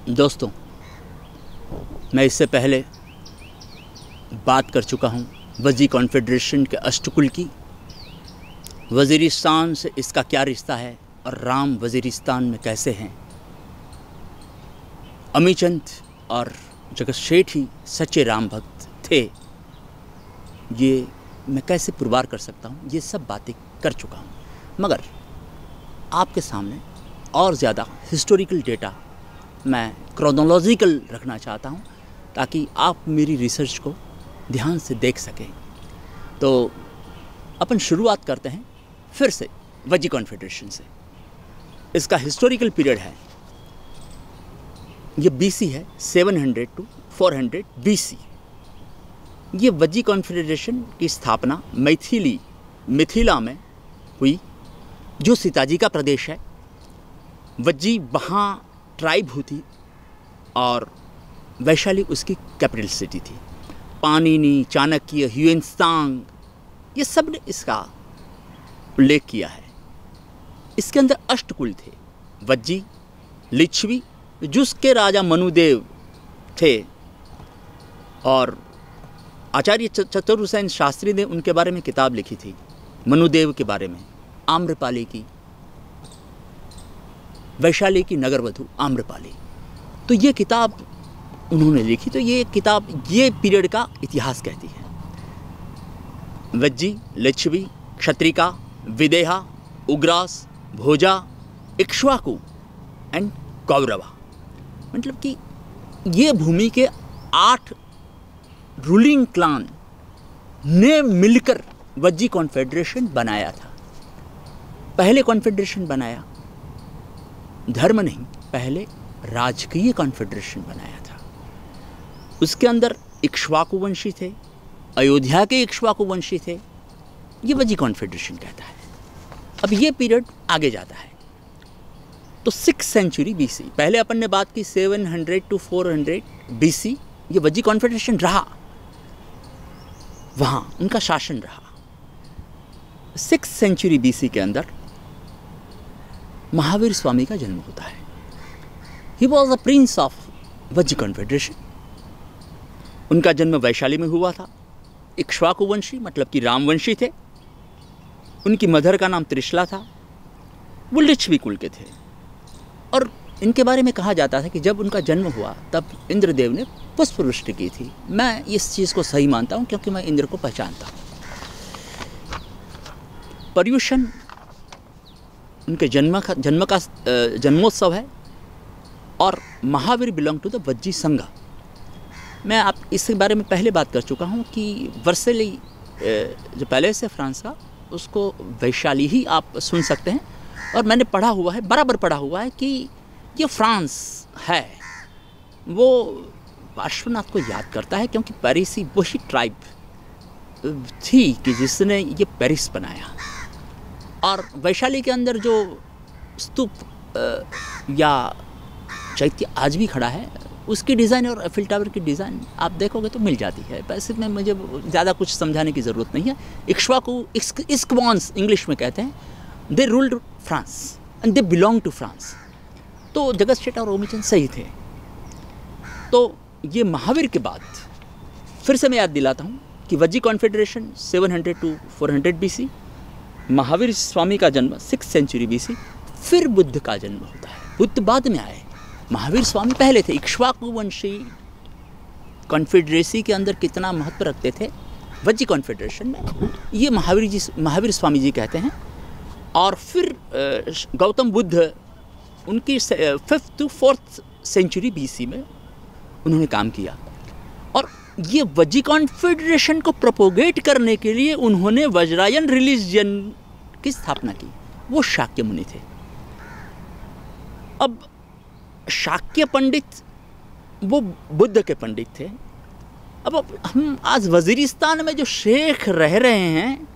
दोस्तों, मैं इससे पहले बात कर चुका हूँ वजी कॉन्फेडरेशन के अष्टकुल की। वज़ीरिस्तान से इसका क्या रिश्ता है और राम वज़ीरिस्तान में कैसे हैं। अमीचंद और जगत शेठ ही सच्चे राम भक्त थे, ये मैं कैसे पुरवार कर सकता हूँ। ये सब बातें कर चुका हूँ, मगर आपके सामने और ज़्यादा हिस्टोरिकल डेटा मैं क्रोनोलॉजिकल रखना चाहता हूँ ताकि आप मेरी रिसर्च को ध्यान से देख सकें। तो अपन शुरुआत करते हैं फिर से वजी कॉन्फेडरेशन से। इसका हिस्टोरिकल पीरियड है, ये बीसी है 700 to 400 बीसी। ये वजी कॉन्फेडरेशन की स्थापना मिथिला में हुई, जो सीताजी का प्रदेश है। वज्जी वहाँ ट्राइब हुई और वैशाली उसकी कैपिटल सिटी थी। पाणिनि, चाणक्य, ह्यूएन-त्सांग, ये सब ने इसका उल्लेख किया है। इसके अंदर अष्टकुल थे, वज्जी, लिच्छवी, जिसके राजा मनुदेव थे, और आचार्य चतुर्सेन शास्त्री ने उनके बारे में किताब लिखी थी, मनुदेव के बारे में, आम्रपाली की, वैशाली की नगरवधु आम्रपाली। तो ये किताब उन्होंने लिखी। तो ये किताब ये पीरियड का इतिहास कहती है। वज्जी, लिच्छवी, क्षत्रिका, विदेहा, उग्रास, भोजा, इक्ष्वाकु एंड कौरवा, मतलब कि ये भूमि के 8 रूलिंग क्लान ने मिलकर वज्जी कॉन्फेडरेशन बनाया था। पहले कॉन्फेडरेशन बनाया, धर्म नहीं, पहले राजकीय कॉन्फेडरेशन बनाया था। उसके अंदर इक्ष्वाकु वंशी थे, अयोध्या के इक्ष्वाकु वंशी थे। ये वजी कॉन्फेडरेशन कहता है। अब ये पीरियड आगे जाता है तो 6th सेंचुरी बीसी। पहले अपन ने बात की 700 to 400 बीसी, ये वजी कॉन्फेडरेशन रहा, वहाँ उनका शासन रहा। 6th सेंचुरी बीसी के अंदर महावीर स्वामी का जन्म होता है। He was a prince of Vajji confederation. उनका जन्म वैशाली में हुआ था। इक्ष्वाकु वंशी, मतलब कि रामवंशी थे। उनकी मदर का नाम त्रिशला था। वो लिच्छवी कुल के थे, और इनके बारे में कहा जाता था कि जब उनका जन्म हुआ तब इंद्रदेव ने पुष्पवृष्टि की थी। मैं इस चीज़ को सही मानता हूँ क्योंकि मैं इंद्र को पहचानता हूँ। पर्युषण उनके जन्म का जन्मोत्सव है, और Mahavir belong to the Vajji Sangha. मैं आप इसके बारे में पहले बात कर चुका हूँ कि वर्सेली जो पैलेस है फ्रांस का, उसको वैशाली ही आप सुन सकते हैं। और मैंने पढ़ा हुआ है, बराबर पढ़ा हुआ है कि ये फ्रांस है, वो पार्श्वनाथ को याद करता है, क्योंकि पेरिसी वही ट्राइब थी कि जिसने ये पेरिस बनाया। और वैशाली के अंदर जो स्तूप या चैत्य आज भी खड़ा है, उसकी डिज़ाइन और एफिल टावर की डिज़ाइन आप देखोगे तो मिल जाती है। वैसे में मुझे ज़्यादा कुछ समझाने की ज़रूरत नहीं है। इक्ष्वाकु, इस्क्वान्स इंग्लिश में कहते हैं, they ruled France and they belong to France. तो जगत शेठ और ओमीचंद सही थे। तो ये महावीर के बाद फिर से मैं याद दिलाता हूँ कि Vajji confederation 700 to 400 BC, Mahavir Swami का जन्म 6th सेंचुरी बीसी। फिर बुद्ध का जन्म होता है। बुद्ध बाद में आए, महावीर स्वामी पहले थे। इक्ष्वाकु वंशी कॉन्फेडरेसी के अंदर कितना महत्व रखते थे वज्जी कॉन्फेडरेशन में, ये महावीर स्वामी जी कहते हैं। और फिर गौतम बुद्ध उनकी 5th to 4th century BC में उन्होंने काम किया, और ये वज्जी कॉन्फेडरेशन को प्रोपोगेट करने के लिए उन्होंने वज्रायन रिलीजन की स्थापना की। वो शाक्य मुनि थे। अब शाक्य पंडित वो बुद्ध के पंडित थे। अब हम आज वज़ीरिस्तान में जो शेख रह रहे हैं,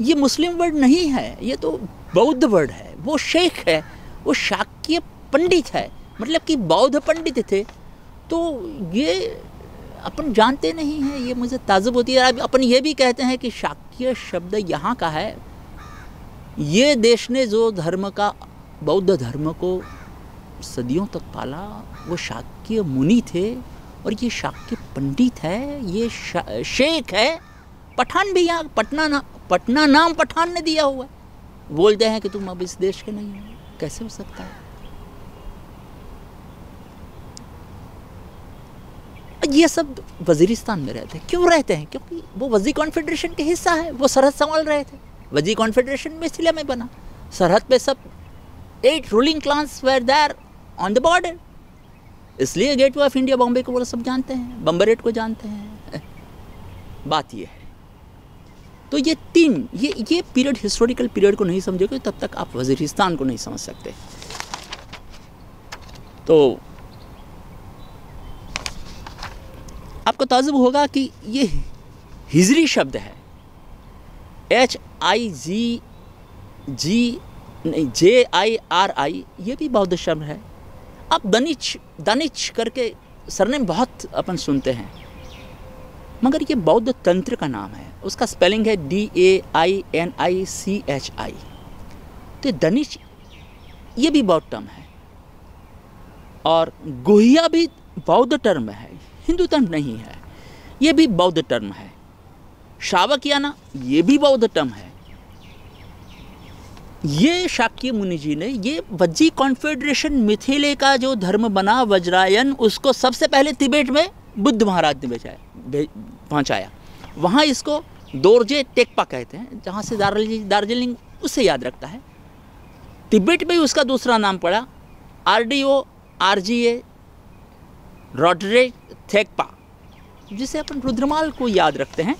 ये मुस्लिम वर्ड नहीं है, ये तो बौद्ध वर्ड है। वो शेख है, वो शाक्य पंडित है, मतलब कि बौद्ध पंडित थे। तो ये अपन जानते नहीं हैं, ये मुझे ताज्जुब होती है। अपन ये भी कहते हैं कि शाक्य शब्द यहाँ का है। ये देश ने जो धर्म का, बौद्ध धर्म को सदियों तक पाला वो शाक्य मुनि थे, और ये शाक्य पंडित है, ये शेख है। पठान भी यहाँ पटना नाम पठान ने दिया हुआ है। बोलते हैं कि तुम अब इस देश के नहीं हो, कैसे हो सकता है? ये सब वजीरिस्तान में रहते हैं। क्यों रहते हैं? क्योंकि वो वजी कॉन्फेडरेशन के हिस्सा है, वो सरहद संभाल रहे थे। वजी कॉन्फेडरेशन में इसलिए में बना, सरहद पे सब 8 ruling clans were there on the border, इसलिए गेटवे ऑफ इंडिया बॉम्बे को वो सब जानते हैं, बम्बरेट को जानते हैं। बात ये है। तो ये तीन ये पीरियड, हिस्टोरिकल पीरियड को नहीं समझोगे तब तक आप वजीरिस्तान को नहीं समझ सकते। तो आपको ताजुब होगा कि ये हिजरी शब्द है, JIRI, ये भी बौद्ध शब्द है। आप दानिश करके सरनेम बहुत अपन सुनते हैं, मगर ये बौद्ध तंत्र का नाम है। उसका स्पेलिंग है DAINICHI। तो दानिश ये भी बौद्ध टर्म है, और गुहिया भी बौद्ध टर्म है, हिंदू टर्म नहीं है, ये भी बौद्ध टर्म है। श्रावकियाना ये भी बौद्ध टर्म है। ये शाक्य मुनि जी ने ये वज्जी कॉन्फेडरेशन मिथिले का जो धर्म बना वज्रायन, उसको सबसे पहले तिब्बत में बुद्ध महाराज ने पहुंचाया। वहाँ इसको दोरजे टेकपा कहते हैं, जहाँ से दार्जिलिंग उससे याद रखता है। तिब्बत में उसका दूसरा नाम पड़ा RDO RGA रॉड्रे थेकपा, जिसे अपन रुद्रमाल को याद रखते हैं।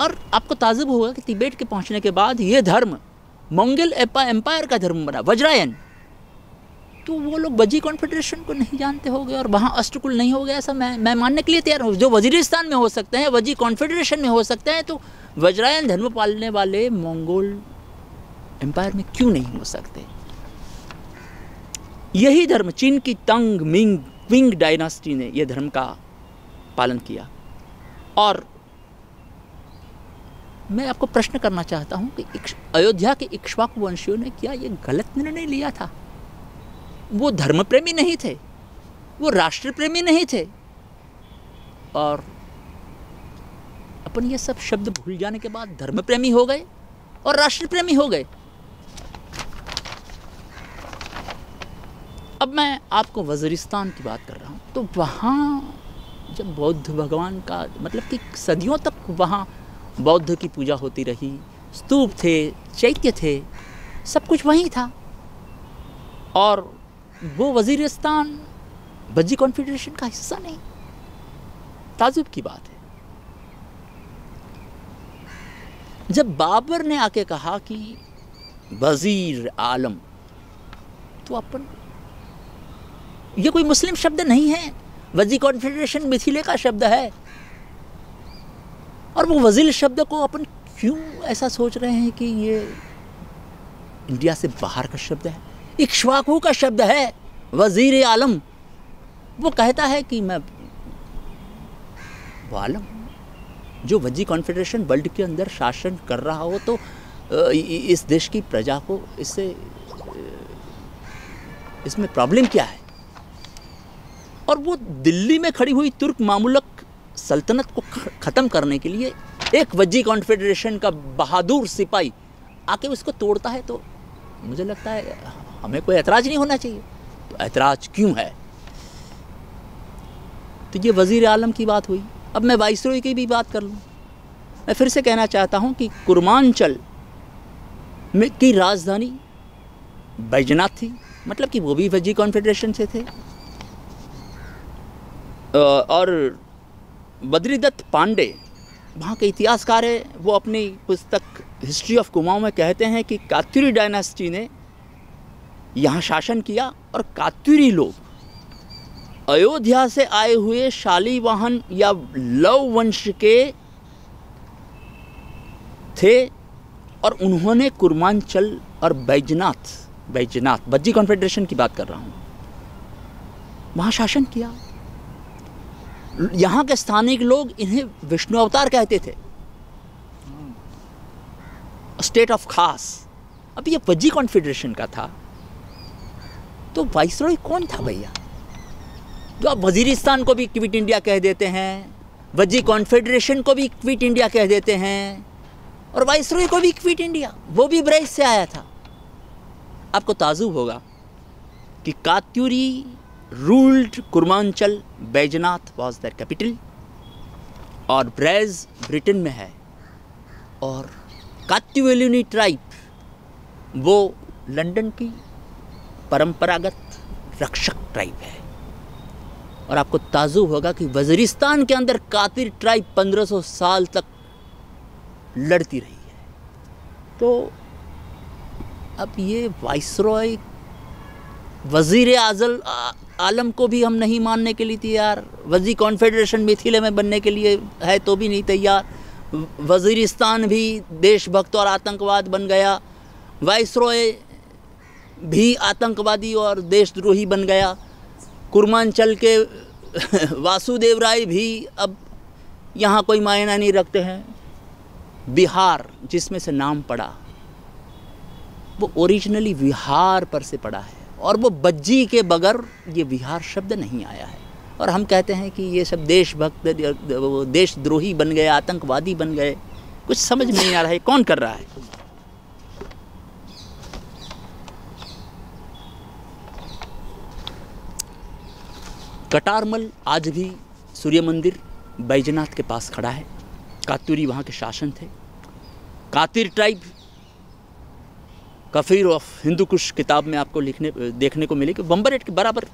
और आपको ताजुब होगा कि तिब्बत के पहुंचने के बाद ये धर्म मंगोल एम्पायर का धर्म बना, वज्रायन। तो वो लोग वजी कॉन्फेडरेशन को नहीं जानते होंगे, और वहाँ अष्टकुल नहीं हो गया, ऐसा मैं मानने के लिए तैयार हूँ। जो वजीरिस्तान में हो सकते हैं, वजी कॉन्फेडरेशन में हो सकते हैं, तो वज्रायन धर्म पालने वाले मंगोल एम्पायर में क्यों नहीं हो सकते? यही धर्म चीन की तंग क्विंग डायनास्टी ने यह धर्म का पालन किया। और मैं आपको प्रश्न करना चाहता हूं कि अयोध्या के इक्ष्वाकु वंशियों ने क्या ये गलत निर्णय लिया था? वो धर्म प्रेमी नहीं थे, वो राष्ट्र प्रेमी नहीं थे, और अपन ये सब शब्द भूल जाने के बाद धर्म प्रेमी हो गए और राष्ट्र प्रेमी हो गए। अब मैं आपको वजीरिस्तान की बात कर रहा हूँ। तो वहाँ जब बौद्ध भगवान का मतलब कि सदियों तक वहाँ बौद्ध की पूजा होती रही, स्तूप थे, चैत्य थे, सब कुछ वहीं था, और वो वजीरिस्तान वज्जी कॉन्फेडरेशन का हिस्सा नहीं। ताजुब की बात है। जब बाबर ने आके कहा कि वजीर आलम, तो अपन, ये कोई मुस्लिम शब्द नहीं है, वजी कॉन्फेडरेशन मिथिले का शब्द है। और वो वजीर शब्द को अपन क्यों ऐसा सोच रहे हैं कि ये इंडिया से बाहर का शब्द है? इक्ष्वाकु का शब्द है वजीर आलम। वो कहता है कि मैं वो आलम जो वजी कॉन्फेडरेशन वर्ल्ड के अंदर शासन कर रहा हो, तो इस देश की प्रजा को इसमें प्रॉब्लम क्या है? और वो दिल्ली में खड़ी हुई तुर्क मामुलक सल्तनत को ख़त्म करने के लिए एक वजी कॉन्फेडरेशन का बहादुर सिपाही आके उसको तोड़ता है, तो मुझे लगता है हमें कोई ऐतराज़ नहीं होना चाहिए। तो ऐतराज़ क्यों है? तो ये वज़ीर आलम की बात हुई। अब मैं वाइसरॉय की भी बात कर लूँ। मैं फिर से कहना चाहता हूँ कि कुर्मांचल में की राजधानी बैजनाथ थी, मतलब कि वो भी वजी कॉन्फेडरेशन से थे। और बद्रीदत्त पांडे वहाँ के इतिहासकार है, वो अपनी पुस्तक हिस्ट्री ऑफ कुमाऊँ में कहते हैं कि कात्यूरी डायनास्टी ने यहाँ शासन किया, और कात्यूरी लोग अयोध्या से आए हुए शालीवाहन या लव वंश के थे, और उन्होंने कुर्मांचल और बैजनाथ वज्जी कॉन्फेडरेशन की बात कर रहा हूँ, वहाँ शासन किया। यहाँ के स्थानिक लोग इन्हें विष्णु अवतार कहते थे, स्टेट ऑफ खास। अब ये वज्जी कॉन्फेडरेशन का था, तो वाइसरॉय कौन था भैया? तो आप वजीरिस्तान को भी क्विट इंडिया कह देते हैं, वजी कॉन्फेडरेशन को भी क्विट इंडिया कह देते हैं, और वाइसरॉय को भी क्विट इंडिया, वो भी ब्रिज से आया था। आपको ताजुब होगा कि Katyuri ruled Kurmanchal, Baijnath was their capital, और ब्रेज ब्रिटेन में है, और कात्यूवेलिनी ट्राइब वो लंदन की परंपरागत रक्षक ट्राइब है। और आपको ताजुब होगा कि वज़ीरिस्तान के अंदर कातिर ट्राइब 1500 साल तक लड़ती रही है। तो अब ये वाइसरॉय वज़ीर आलम को भी हम नहीं मानने के लिए तैयार, वजी कॉन्फेडरेशन मिथिले में बनने के लिए है तो भी नहीं तैयार, वज़ीरिस्तान भी देशभक्त और आतंकवाद बन गया, वाइसरॉय भी आतंकवादी और देशद्रोही बन गया, कुर्मांचल के वासुदेव राय भी अब यहाँ कोई मायना नहीं रखते हैं। बिहार जिसमें से नाम पड़ा वो ओरिजिनली विहार पर से पड़ा है, और वो बज्जी के बगैर ये विहार शब्द नहीं आया है। और हम कहते हैं कि ये सब देशभक्त देशद्रोही बन गए, आतंकवादी बन गए। कुछ समझ में नहीं आ रहा है कौन कर रहा है। कटारमल आज भी सूर्य मंदिर बैजनाथ के पास खड़ा है। कात्यूरी वहाँ के शासन थे। कातिर ट्राइब कफीर ऑफ हिंदू कुश किताब में आपको देखने को मिले कि बम्बरेट के बराबर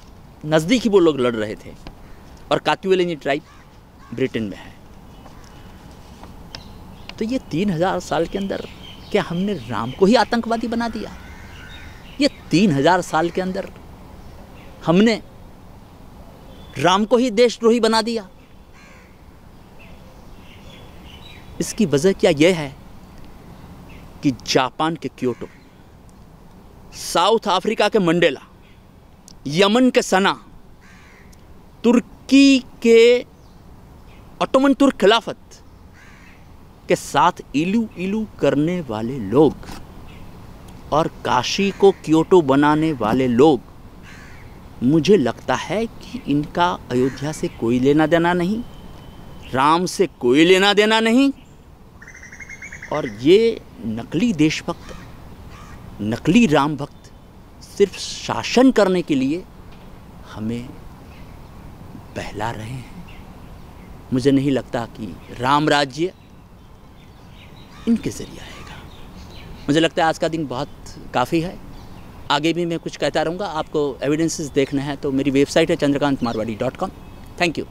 नज़दीक ही वो लोग लड़ रहे थे, और कात्यूवेलिनी ट्राइब ब्रिटेन में है। तो ये 3000 साल के अंदर क्या हमने राम को ही आतंकवादी बना दिया? ये 3000 साल के अंदर हमने राम को ही देशद्रोही बना दिया? इसकी वजह क्या यह है कि जापान के क्योटो, साउथ अफ्रीका के मंडेला, यमन के सना, तुर्की के ऑटोमन तुर्क खिलाफत के साथ इलू करने वाले लोग, और काशी को क्योटो बनाने वाले लोग, मुझे लगता है कि इनका अयोध्या से कोई लेना देना नहीं, राम से कोई लेना देना नहीं, और ये नकली देशभक्त, नकली राम भक्त सिर्फ शासन करने के लिए हमें बहला रहे हैं। मुझे नहीं लगता कि राम राज्य इनके ज़रिए आएगा। मुझे लगता है आज का दिन बहुत काफ़ी है। आगे भी मैं कुछ कहता रहूँगा। आपको एविडेंसेस देखना है तो मेरी वेबसाइट है chandrakantmarwadi.com। Thank you.